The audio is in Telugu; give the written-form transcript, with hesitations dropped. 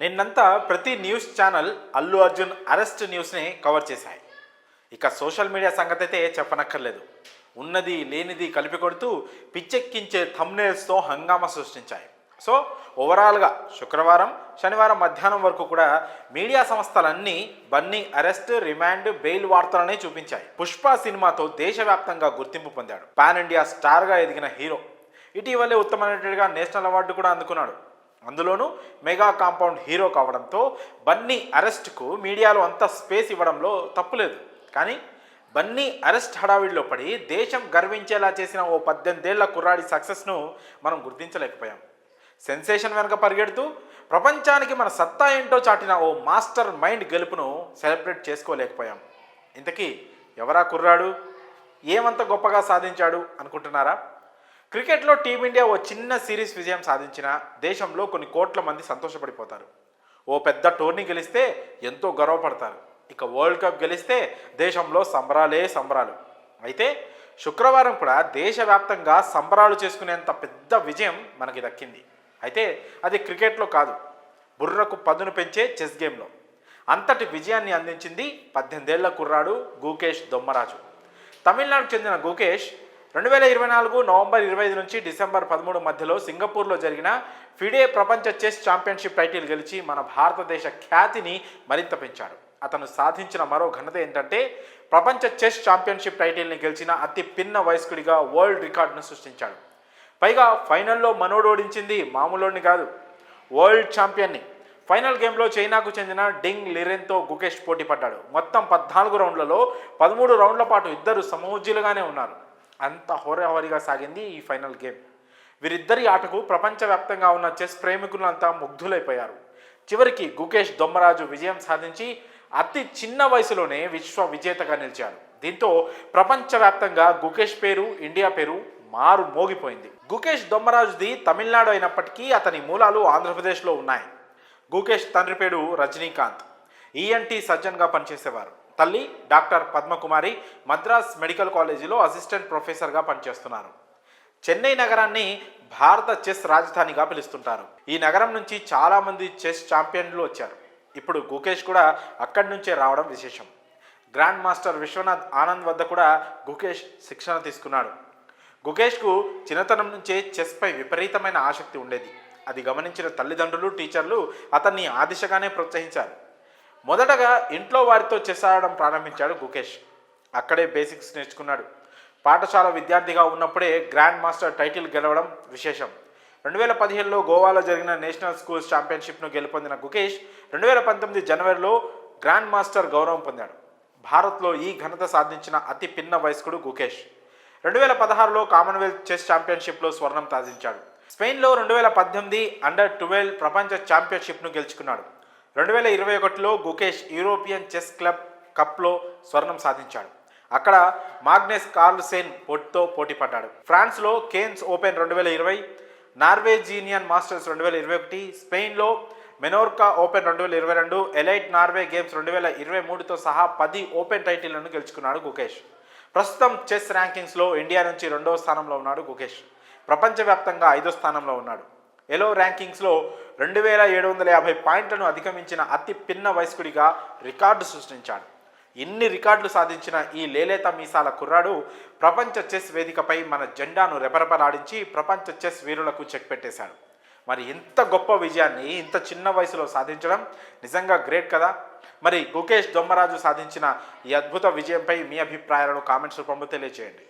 నిన్నంతా ప్రతి news channel Allu Arjun arrest న్యూస్ని కవర్ చేశాయి. ఇక సోషల్ మీడియా సంగతి అయితే చెప్పనక్కర్లేదు. ఉన్నది లేనిది కలిపి కొడుతూ పిచ్చెక్కించే థంబ్నెయిల్స్తో హంగామా సృష్టించాయి. సో ఓవరాల్గా శుక్రవారం శనివారం మధ్యాహ్నం వరకు కూడా మీడియా సంస్థలన్నీ బన్నీ అరెస్ట్, రిమాండ్, బెయిల్ వార్తలనే చూపించాయి. పుష్ప సినిమాతో దేశవ్యాప్తంగా గుర్తింపు పొందాడు. పాన్ ఇండియా స్టార్గా ఎదిగిన హీరో ఇటీవలే ఉత్తమ నటుడిగా నేషనల్ అవార్డు కూడా అందుకున్నాడు. అందులోనూ మెగా కాంపౌండ్ హీరో కావడంతో బన్నీ అరెస్ట్కు మీడియాలో అంత స్పేస్ ఇవ్వడంలో తప్పులేదు. కానీ బన్నీ అరెస్ట్ హడావిడిలో పడి దేశం గర్వించేలా చేసిన ఓ 18 ఏళ్ల కుర్రాడి సక్సెస్ను మనం గుర్తించలేకపోయాం. సెన్సేషన్ వెనుక పరిగెడుతూ ప్రపంచానికి మన సత్తా ఏంటో చాటిన ఓ మాస్టర్ మైండ్ గెలుపును సెలబ్రేట్ చేసుకోలేకపోయాం. ఇంతకీ ఎవరా కుర్రాడు, ఏమంత గొప్పగా సాధించాడు అనుకుంటున్నారా? క్రికెట్లో టీమిండియా ఓ చిన్న సిరీస్ విజయం సాధించినా దేశంలో కొన్ని కోట్ల మంది సంతోషపడిపోతారు. ఓ పెద్ద టోర్నీ గెలిస్తే ఎంతో గర్వపడతారు. ఇక వరల్డ్ కప్ గెలిస్తే దేశంలో సంబరాలే సంబరాలు. అయితే శుక్రవారం కూడా దేశవ్యాప్తంగా సంబరాలు చేసుకునేంత పెద్ద విజయం మనకి దక్కింది. అయితే అది క్రికెట్లో కాదు, బుర్రకు పదును పెంచే చెస్ గేమ్లో. అంతటి విజయాన్ని అందించింది 18 ఏళ్ల కుర్రాడు గుకేష్ దొమ్మరాజు. తమిళనాడుకు చెందిన గుకేష్ 2024 నవంబర్ 25 నుంచి డిసెంబర్ 13 మధ్యలో సింగపూర్లో జరిగిన ఫిడే ప్రపంచ చెస్ ఛాంపియన్షిప్ టైటిల్ గెలిచి మన భారతదేశ ఖ్యాతిని మరింత పెంచాడు. అతను సాధించిన మరో ఘనత ఏంటంటే ప్రపంచ చెస్ ఛాంపియన్షిప్ టైటిల్ని గెలిచిన అతి పిన్న వయస్కుడిగా వరల్డ్ రికార్డును సృష్టించాడు. పైగా ఫైనల్లో మనోడోడించింది మామూలుని కాదు, వరల్డ్ ఛాంపియన్ని. ఫైనల్ గేమ్లో చైనాకు చెందిన డింగ్ లిరెన్తో గుకేష్ పోటీ పడ్డాడు. మొత్తం 14 రౌండ్లలో 13 రౌండ్ల పాటు ఇద్దరు సమూజ్యులుగానే ఉన్నారు. అంత హోరాహోరీగా సాగింది ఈ ఫైనల్ గేమ్. వీరిద్దరి ఆటకు ప్రపంచవ్యాప్తంగా ఉన్న చెస్ ప్రేమికులంతా ముగ్ధులైపోయారు. చివరికి గుకేష్ దొమ్మరాజు విజయం సాధించి అతి చిన్న వయసులోనే విశ్వ విజేతగా నిలిచాడు. దీంతో ప్రపంచవ్యాప్తంగా గుకేష్ పేరు, ఇండియా పేరు మారు మోగిపోయింది. గుకేష్ దొమ్మరాజుది తమిళనాడు అయినప్పటికీ అతని మూలాలు ఆంధ్రప్రదేశ్లో ఉన్నాయి. గుకేష్ తండ్రి పేరు రజనీకాంత్, ఈఎన్టీ సర్జన్గా పనిచేసేవారు. తల్లి డాక్టర్ పద్మకుమారి మద్రాస్ మెడికల్ కాలేజీలో అసిస్టెంట్ ప్రొఫెసర్గా పనిచేస్తున్నారు. చెన్నై నగరాన్ని భారత చెస్ రాజధానిగా పిలుస్తుంటారు. ఈ నగరం నుంచి చాలామంది చెస్ ఛాంపియన్లు వచ్చారు. ఇప్పుడు గుకేష్ కూడా అక్కడి నుంచే రావడం విశేషం. గ్రాండ్ మాస్టర్ విశ్వనాథ్ ఆనంద్ వద్ద కూడా గుకేష్ శిక్షణ తీసుకున్నాడు. గుకేష్కు చిన్నతనం నుంచే చెస్పై విపరీతమైన ఆసక్తి ఉండేది. అది గమనించిన తల్లిదండ్రులు, టీచర్లు అతన్ని ఆ దిశగానే ప్రోత్సహించారు. మొదటగా ఇంట్లో వారితో చెస్ ఆడడం ప్రారంభించాడు గుకేష్. అక్కడే బేసిక్స్ నేర్చుకున్నాడు. పాఠశాల విద్యార్థిగా ఉన్నప్పుడే గ్రాండ్ మాస్టర్ టైటిల్ గెలవడం విశేషం. 2015లో గోవాలో జరిగిన నేషనల్ స్కూల్స్ ఛాంపియన్షిప్ను గెలుపొందిన గుకేష్ 2019 జనవరిలో గ్రాండ్ మాస్టర్ గౌరవం పొందాడు. భారత్లో ఈ ఘనత సాధించిన అతి పిన్న వయస్కుడు గుకేష్. 2016లో కామన్వెల్త్ చెస్ ఛాంపియన్షిప్లో స్వర్ణం సాధించాడు. స్పెయిన్లో 2018 అండర్-12 ప్రపంచ ఛాంపియన్షిప్ను గెలుచుకున్నాడు. 2021లో గుకేష్ యూరోపియన్ చెస్ క్లబ్ కప్లో స్వర్ణం సాధించాడు. అక్కడ మాగ్నస్ కార్ల్సెన్ పోటీతో పోటీ పడ్డాడు. ఫ్రాన్స్లో కేన్స్ ఓపెన్ 2020, నార్వేజియన్ మాస్టర్స్ 2021, స్పెయిన్లో Menorca open 2022, elite Norway games 2023తో సహా 10 ఓపెన్ టైటిళ్లను గెలుచుకున్నాడు గుకేష్. ప్రస్తుతం చెస్ ర్యాంకింగ్స్లో ఇండియా నుంచి 2వ స్థానంలో ఉన్నాడు గుకేష్. ప్రపంచవ్యాప్తంగా 5వ స్థానంలో ఉన్నాడు. ఎలో ర్యాంకింగ్స్లో 2750 పాయింట్లను అధిగమించిన అతి పిన్న వయస్కుడిగా రికార్డు సృష్టించాడు. ఇన్ని రికార్డులు సాధించిన ఈ లేలేత మీసాల కుర్రాడు ప్రపంచ చెస్ వేదికపై మన జెండాను రెపరెపలాడించి ప్రపంచ చెస్ వీరులకు చెక్ పెట్టేశాడు. మరి ఇంత గొప్ప విజయాన్ని ఇంత చిన్న వయసులో సాధించడం నిజంగా గ్రేట్ కదా. మరి గుకేష్ దొమ్మరాజు సాధించిన ఈ అద్భుత విజయంపై మీ అభిప్రాయాలను కామెంట్స్ రూపంలో తెలియజేయండి.